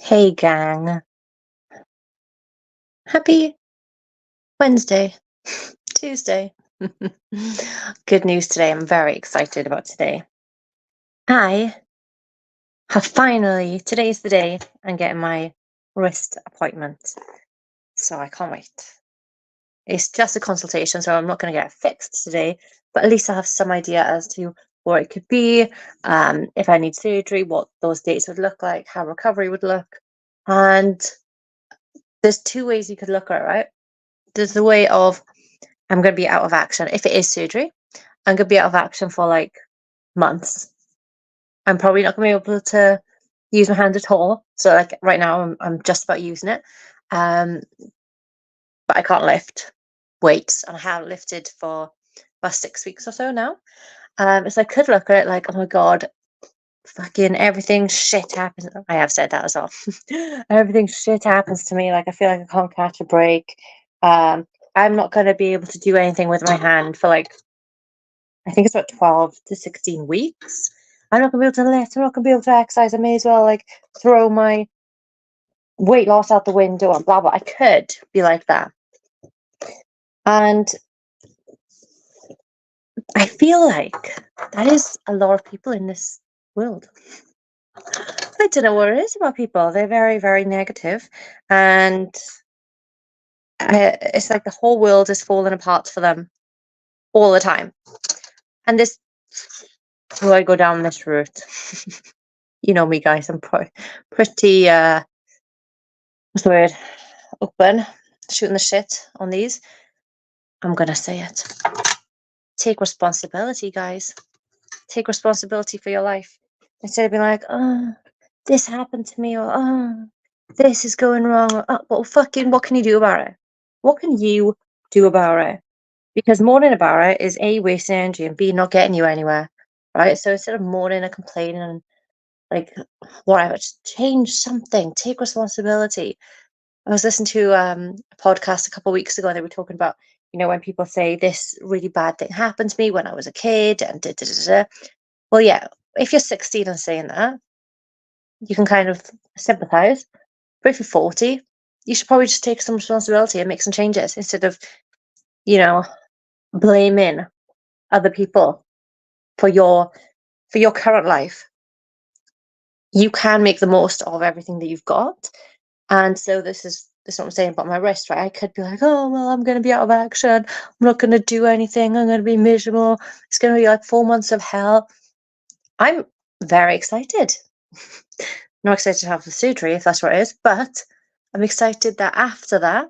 Hey gang, happy Wednesday, Tuesday. Good news today. I'm very excited about today. I have finally, today's the day I'm getting my wrist appointment. So I can't wait. It's just a consultation, so I'm not going to get it fixed today, but at least I have some idea as to what it could be, if I need surgery, what those dates would look like, how recovery would look. And there's two ways you could look at it, right? There's the way of I'm going to be out of action. If it is surgery, I'm going to be out of action for like months. I'm probably not going to be able to use my hand at all. So, like right now, I'm just about using it. Um, but I can't lift weights, and I haven't lifted for about 6 weeks or so now. So I could look at it like, oh my God, fucking everything shit happens. I have said that as well. Everything shit happens to me. Like, I feel like I can't catch a break. I'm not going to be able to do anything with my hand for like I think it's about 12 to 16 weeks. I'm not gonna be able to lift, I'm not gonna be able to exercise. I may as well like throw my weight loss out the window and blah blah. I could be like that. And I feel like that is a lot of people in this world. I don't know what it is about people. They're very, very negative, and it's like the whole world is falling apart for them all the time. And this, will I go down this route? You know me, guys. I'm pretty what's the word? Open, shooting the shit on these. I'm gonna say it. Take responsibility, guys. Take responsibility for your life. Instead of being like, oh, this happened to me, or oh, this is going wrong, or oh, well, fucking, what can you do about it? What can you do about it? Because mourning about it is A, wasting energy, and B, not getting you anywhere, right? So instead of mourning and complaining and like whatever, just change something, take responsibility. I was listening to a podcast a couple of weeks ago, and they were talking about, when people say this really bad thing happened to me when I was a kid, and da, da, da, da. Well, yeah, if you're 16 and saying that, you can kind of sympathize. But if you're 40, you should probably just take some responsibility and make some changes instead of, you know, blaming other people for your current life. You can make the most of everything that you've got. And so this is what I'm saying about my wrist, right? I could be like, oh well, I'm gonna be out of action. I'm not gonna do anything. I'm gonna be miserable. It's gonna be like 4 months of hell. I'm very excited. Not excited to have the surgery if that's what it is, but I'm excited that after that,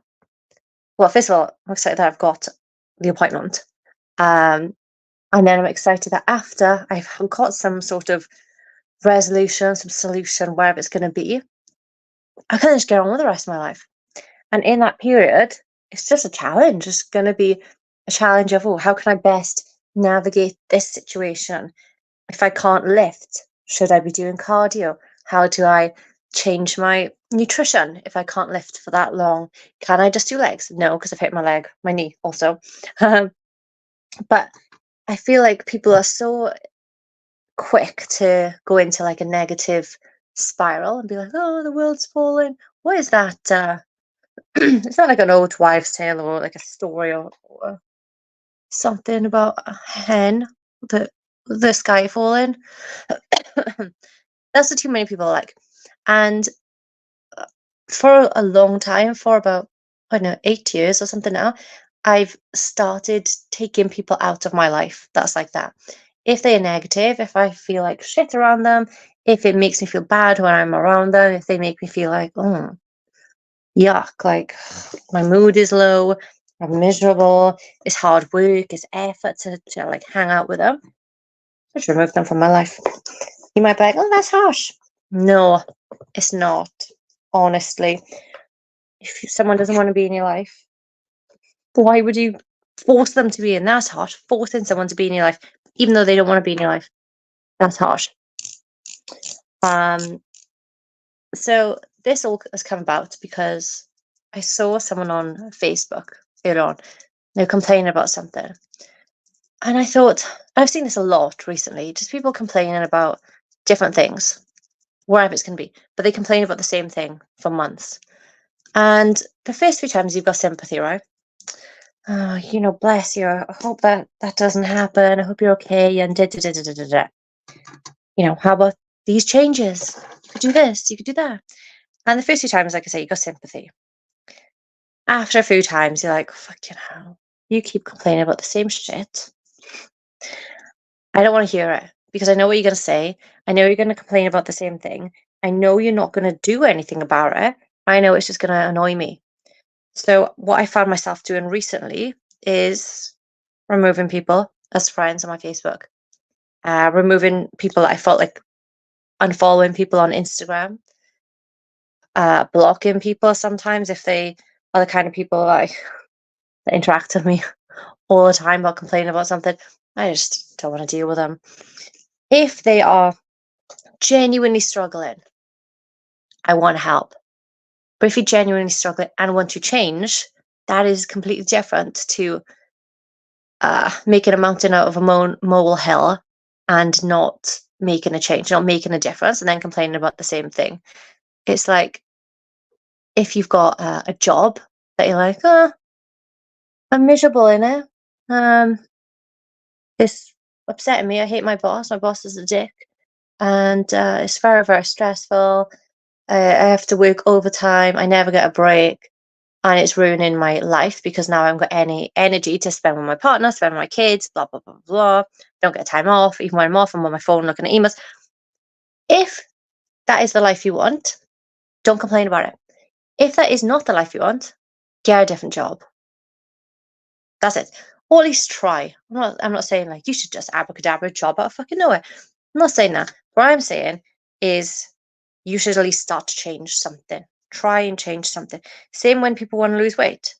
well, first of all, I'm excited that I've got the appointment. Um, and then I'm excited that after I've got some sort of resolution, some solution, wherever it's gonna be, I can just get on with the rest of my life. And in that period, it's just a challenge. It's going to be a challenge of, oh, how can I best navigate this situation? If I can't lift, should I be doing cardio? How do I change my nutrition if I can't lift for that long? Can I just do legs? No, because I've hit my leg, my knee also. Um, but I feel like people are so quick to go into like a negative spiral and be like, oh, the world's falling. What is that? It's not like an old wives' tale or like a story or something about a hen that the sky falling. That's what too many people like. And for a long time, for about, I don't know, 8 years or something now, I've started taking people out of my life that's like that. If they're negative, if I feel like shit around them, if it makes me feel bad when I'm around them, if they make me feel like, oh, yuck, like my mood is low, I'm miserable, it's hard work, it's effort to like hang out with them. Just remove them from my life. You might be like, oh, that's harsh. No, it's not. Honestly, if someone doesn't want to be in your life, why would you force them to be in? That's harsh. Forcing someone to be in your life, even though they don't want to be in your life, that's harsh. Um, so this all has come about because I saw someone on Facebook earlier on. They were complaining about something. And I thought, I've seen this a lot recently, just people complaining about different things. wherever it's going to be. But they complain about the same thing for months. And the first few times you've got sympathy, right? Oh, bless you. I hope that doesn't happen. I hope you're okay. And da da da da da da. How about these changes? You could do this. You could do that. And the first few times, like I say, you got sympathy. After a few times, you're like, fucking hell. You keep complaining about the same shit. I don't want to hear it because I know what you're going to say. I know you're going to complain about the same thing. I know you're not going to do anything about it. I know it's just going to annoy me. So what I found myself doing recently is removing people as friends on my Facebook, removing people that I felt like unfollowing people on Instagram, blocking people sometimes if they are the kind of people that interact with me all the time about complaining about something. I just don't want to deal with them. If they are genuinely struggling, I want to help. But if you're genuinely struggling and want to change, that is completely different to making a mountain out of a molehill and not making a change, not making a difference, and then complaining about the same thing. It's like if you've got a job that you're like, oh, I'm miserable in it. It's upsetting me. I hate my boss. My boss is a dick. And it's very, very stressful. I have to work overtime. I never get a break. And it's ruining my life because now I haven't got any energy to spend with my partner, spend with my kids, blah, blah, blah, blah. Don't get time off. Even when I'm off, I'm on my phone looking at emails. If that is the life you want, don't complain about it. If that is not the life you want, get a different job. That's it. Or at least try. I'm not saying like you should just abracadabra job out of fucking nowhere. I'm not saying that. What I'm saying is you should at least start to change something. Try and change something. Same when people want to lose weight.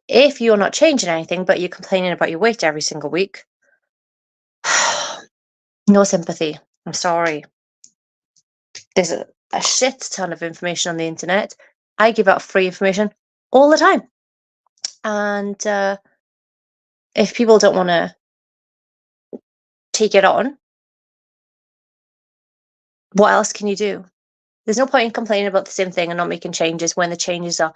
If you're not changing anything, but you're complaining about your weight every single week, no sympathy. I'm sorry. There's a shit ton of information on the internet. I give out free information all the time. And if people don't want to take it on, what else can you do? There's no point in complaining about the same thing and not making changes when the changes are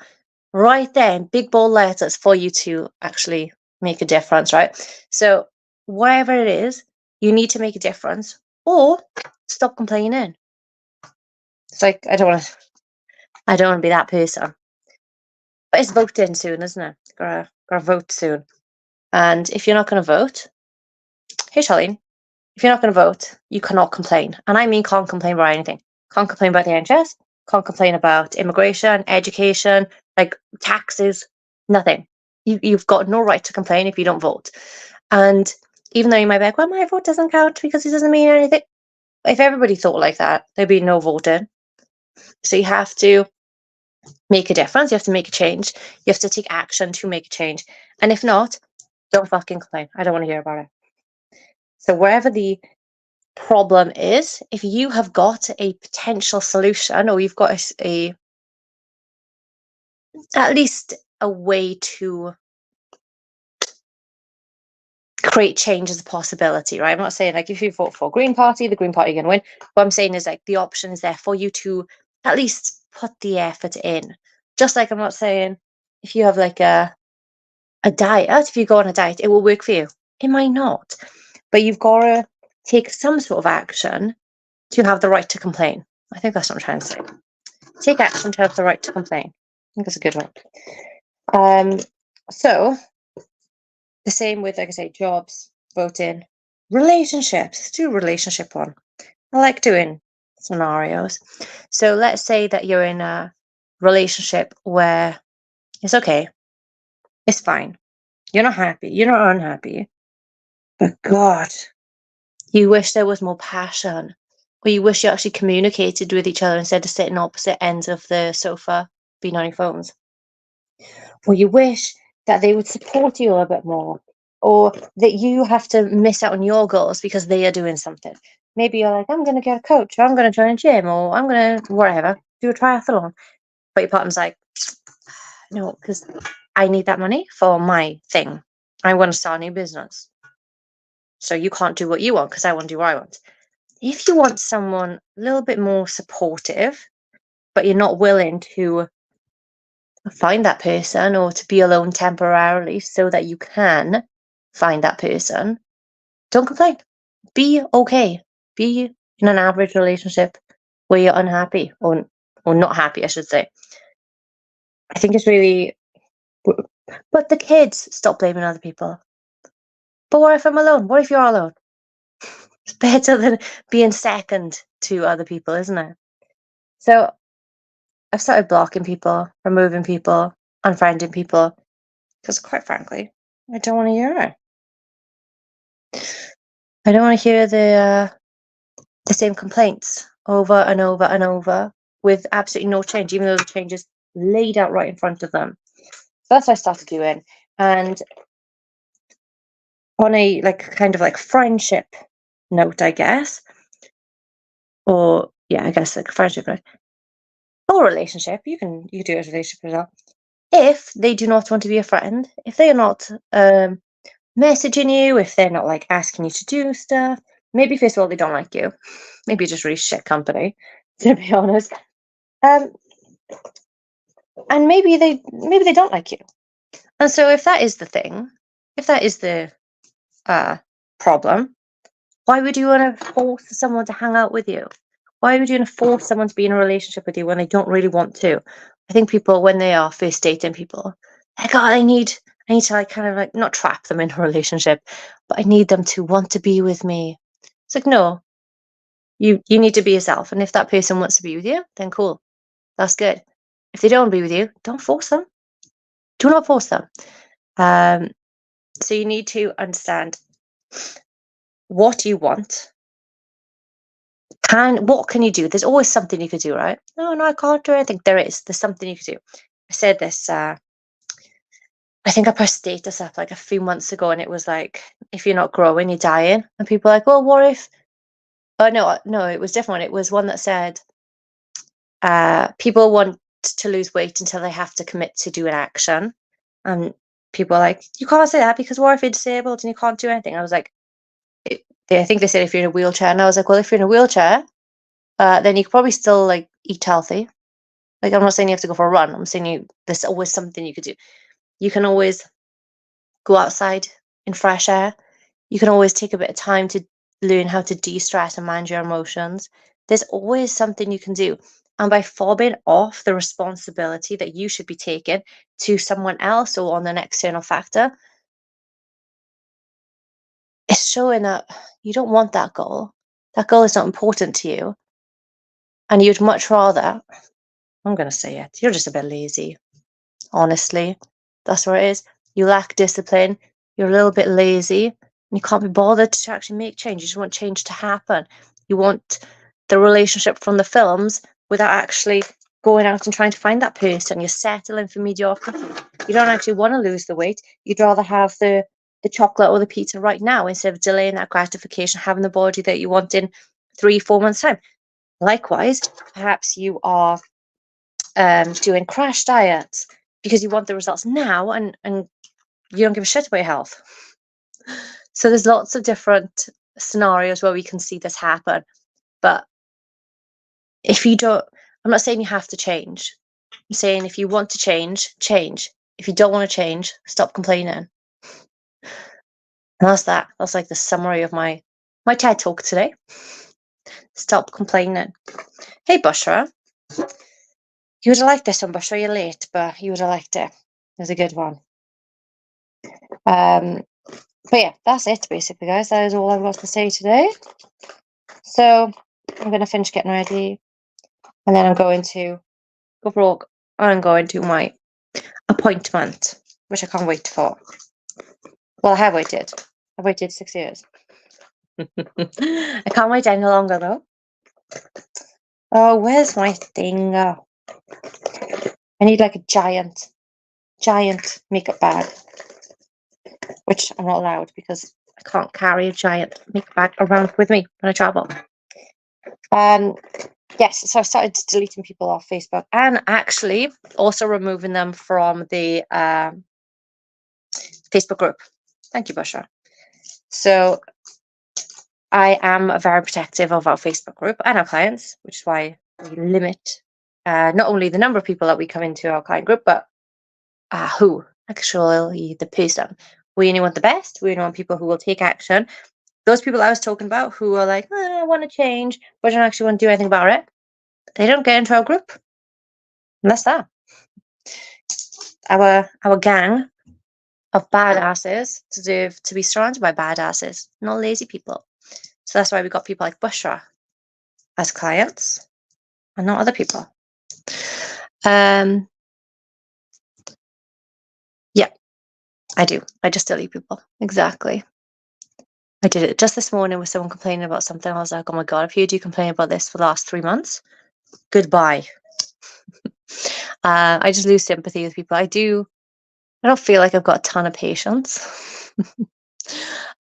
right there in big bold letters for you to actually make a difference, right? So whatever it is, you need to make a difference or stop complaining. It's like I don't want to be that person. But it's voting soon, isn't it? Gotta vote soon. And if you're not gonna vote, hey Charlene, if you're not gonna vote, you cannot complain. And I mean can't complain about anything. Can't complain about the NHS, can't complain about immigration, education, like taxes, nothing. You've got no right to complain if you don't vote. And even though you might be like, well, my vote doesn't count because it doesn't mean anything. If everybody thought like that, there'd be no voting. So you have to make a difference. You have to make a change. You have to take action to make a change. And if not, don't fucking complain. I don't want to hear about it. So wherever the problem is, if you have got a potential solution or you've got a at least a way to create change as a possibility, right? I'm not saying like if you vote for Green Party, the Green Party are going to win. What I'm saying is like the option is there for you to at least put the effort in. Just like I'm not saying if you have like a diet, if you go on a diet, it will work for you. It might not, but you've got to take some sort of action to have the right to complain. I think that's what I'm trying to say. Take action to have the right to complain. I think that's a good one. So the same with, like I say, jobs, voting, relationships. Let's do a relationship one. I like doing scenarios. So let's say that you're in a relationship where it's okay, it's fine. You're not happy, you're not unhappy. But God, you wish there was more passion. Or you wish you actually communicated with each other instead of sitting opposite ends of the sofa being on your phones. Or you wish that they would support you a little bit more. Or that you have to miss out on your goals because they are doing something. Maybe you're like, I'm going to get a coach, or I'm going to join a gym, or I'm going to, whatever, do a triathlon. But your partner's like, no, because I need that money for my thing. I want to start a new business. So you can't do what you want because I want to do what I want. if you want someone a little bit more supportive, but you're not willing to find that person or to be alone temporarily so that you can find that person, don't complain. Be okay. Be in an average relationship where you're unhappy or not happy, I should say. I think it's really. But the kids, stop blaming other people. But what if I'm alone? What if you're alone? It's better than being second to other people, isn't it? So I've started blocking people, removing people, unfriending people, because quite frankly, I don't want to hear it. I don't want to hear the same complaints over and over and over with absolutely no change, even though the change is laid out right in front of them. So that's what I started doing. And on a kind of friendship note, I guess, or yeah, I guess like friendship note or relationship, you can do it as a relationship as well. If they do not want to be a friend, if they are not messaging you, if they're not asking you to do stuff, maybe first of all they don't like you, maybe just really shit company, to be honest. And maybe they don't like you. And so if that is the thing, if that is the problem, why would you want to force someone to hang out with you? Why would you want to force someone to be in a relationship with you when they don't really want to? I think people, when they are first dating people, like, oh, I need to kind of not trap them in a relationship, but I need them to want to be with me. It's like, no, you need to be yourself. And if that person wants to be with you, then cool. That's good. If they don't want to be with you, don't force them. Do not force them. So you need to understand what you want. What can you do? There's always something you could do, right? No, I can't do anything. There's something you could do. I said this, I think I put a status up a few months ago, and it was like, if you're not growing, you're dying. And people are like, well, what if, oh no, it was different. It was one that said, people want to lose weight until they have to commit to do an action. And people are like, you can't say that, because what if you're disabled and you can't do anything? I was like, I think they said if you're in a wheelchair, and I was like, well, if you're in a wheelchair, then you could probably still eat healthy. I'm not saying you have to go for a run. I'm saying there's always something you could do. You can always go outside in fresh air. You can always take a bit of time to learn how to de-stress and manage your emotions. There's always something you can do. And by fobbing off the responsibility that you should be taking to someone else or on an external factor, it's showing that you don't want that goal. That goal is not important to you. And you'd much rather, I'm going to say it, you're just a bit lazy. Honestly, that's what it is. You lack discipline. You're a little bit lazy. And you can't be bothered to actually make change. You just want change to happen. You want the relationship from the films without actually going out and trying to find that person. You're settling for mediocrity. You don't actually want to lose the weight. You'd rather have the chocolate or the pizza right now instead of delaying that gratification, having the body that you want in 3-4 months' time. Likewise, perhaps you are doing crash diets because you want the results now and you don't give a shit about your health. So there's lots of different scenarios where we can see this happen. But if you don't, I'm not saying you have to change. I'm saying if you want to change, change. If you don't want to change, stop complaining. And that's that. That's the summary of my TED talk today. Stop complaining. Hey, Bushra. You would have liked this one, Bushra. You're late, but you would have liked it. It was a good one. But yeah, that's it basically, guys. That is all I've got to say today. So I'm going to finish getting ready, and then I'm going to go broke. I'm going to my appointment, which I can't wait for. Well, I have waited. I've waited 6 years. I can't wait any longer though. Oh, where's my thing? I need a giant makeup bag, which I'm not allowed because I can't carry a giant makeup bag around with me when I travel. Yes, so I started deleting people off Facebook and actually also removing them from the Facebook group. Thank you, Bushra. So I am very protective of our Facebook group and our clients, which is why we limit not only the number of people that we come into our client group, but who actually the person. We only want the best. We only want people who will take action. Those people I was talking about who are like, I want to change, but don't actually want to do anything about it. They don't get into our group. And that's that. Our gang of badasses deserve to be surrounded by badasses, not lazy people. So that's why we got people like Bushra as clients and not other people. Yeah, I do. I just delete people. Exactly. I did it just this morning with someone complaining about something. I was like, oh my God, I've heard you complain about this for the last 3 months. Goodbye. I just lose sympathy with people. I don't feel like I've got a ton of patience.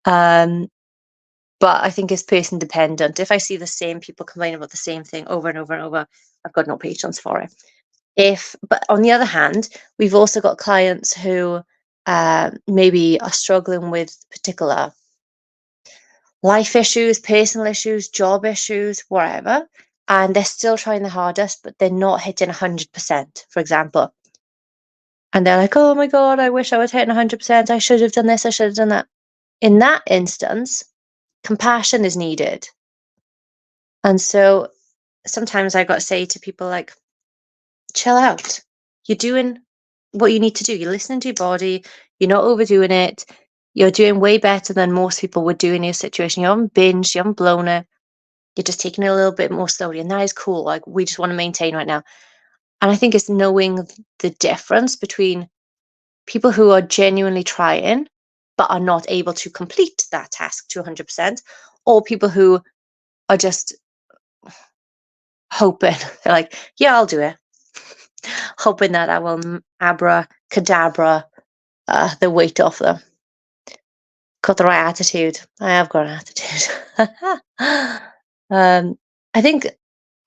But I think it's person dependent. If I see the same people complain about the same thing over and over and over, I've got no patience for it. But on the other hand, we've also got clients who maybe are struggling with particular life issues, personal issues, job issues, whatever, and they're still trying the hardest, but they're not hitting 100%, for example. And they're like, oh my God, I wish I was hitting 100%. I should have done this. I should have done that. In that instance, compassion is needed. And so sometimes I got to say to people like, chill out. You're doing what you need to do. You're listening to your body. You're not overdoing it. You're doing way better than most people would do in your situation. You haven't binged. You haven't blown it. You're just taking it a little bit more slowly. And that is cool. Like, we just want to maintain right now. And I think it's knowing the difference between people who are genuinely trying but are not able to complete that task to 100%, or people who are just hoping. They're like, yeah, I'll do it. Hoping that I will abracadabra the weight off them. Got the right attitude. I have got an attitude. I think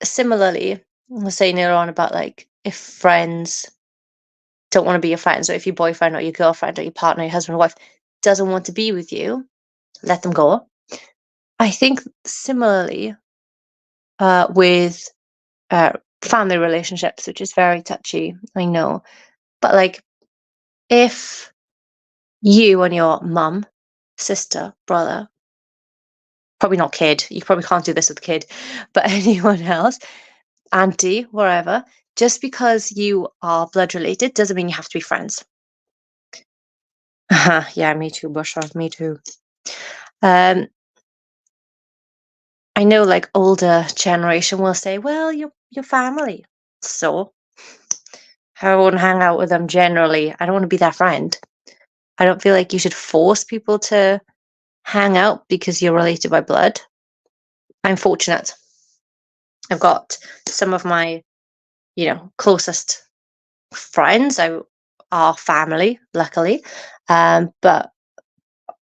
similarly, I was saying earlier on about like if friends don't want to be your friends, or if your boyfriend or your girlfriend or your partner, your husband or wife doesn't want to be with you, let them go. I think similarly with family relationships, which is very touchy, I know. But like if you and your mum, sister, brother, probably not kid, you probably can't do this with the kid, but anyone else, auntie, wherever, just because you are blood related doesn't mean you have to be friends. Yeah, me too, Bushra, me too. I know like older generation will say, well, your family. So I won't hang out with them generally. I don't want to be their friend. I don't feel like you should force people to hang out because you're related by blood. I'm fortunate. I've got some of my, closest friends are family, luckily. But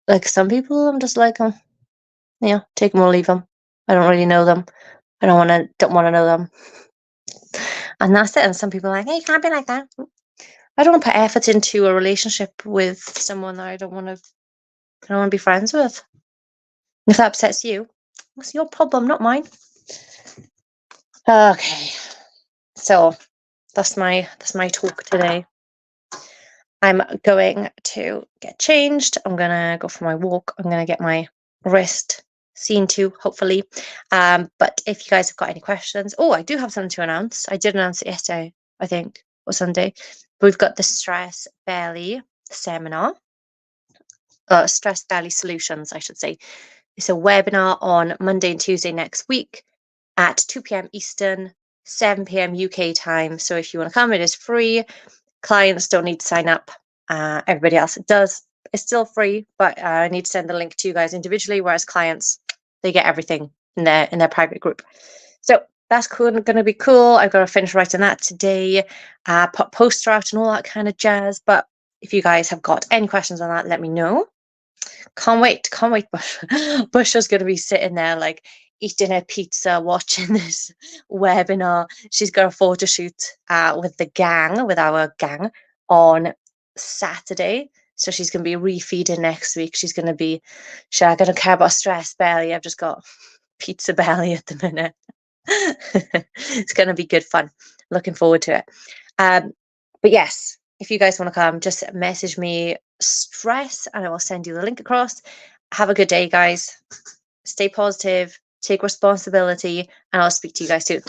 like some people, I'm just like, take them or leave them. I don't really know them. I don't want to know them. And that's it. And some people are like, hey, you can't be like that. I don't want to put effort into a relationship with someone that I don't want to be friends with. If that upsets you, that's your problem, not mine. Okay. So that's my talk today. I'm going to get changed. I'm gonna go for my walk. I'm gonna get my wrist seen to, hopefully. But if you guys have got any questions, I do have something to announce. I did announce it yesterday, I think, or Sunday. But we've got the Stress Belly seminar. Stress Belly Solutions, I should say. It's a webinar on Monday and Tuesday next week at 2 p.m. Eastern, 7 p.m. UK time. So if you want to come, it is free. Clients don't need to sign up. Everybody else does. It's still free, but I need to send the link to you guys individually, whereas clients, they get everything in their private group. So that's going to be cool. I've got to finish writing that today, put poster out and all that kind of jazz. But if you guys have got any questions on that, let me know. Can't wait. Bushra's going to be sitting there like eating her pizza, watching this webinar. She's got a photo shoot with our gang on Saturday. So she's going to be refeeding next week. She's going to be, I don't care about stress belly. I've just got pizza belly at the minute. It's going to be good fun. Looking forward to it. But yes, if you guys want to come, just message me stress and I will send you the link across. Have a good day, guys. Stay positive, take responsibility, and I'll speak to you guys soon.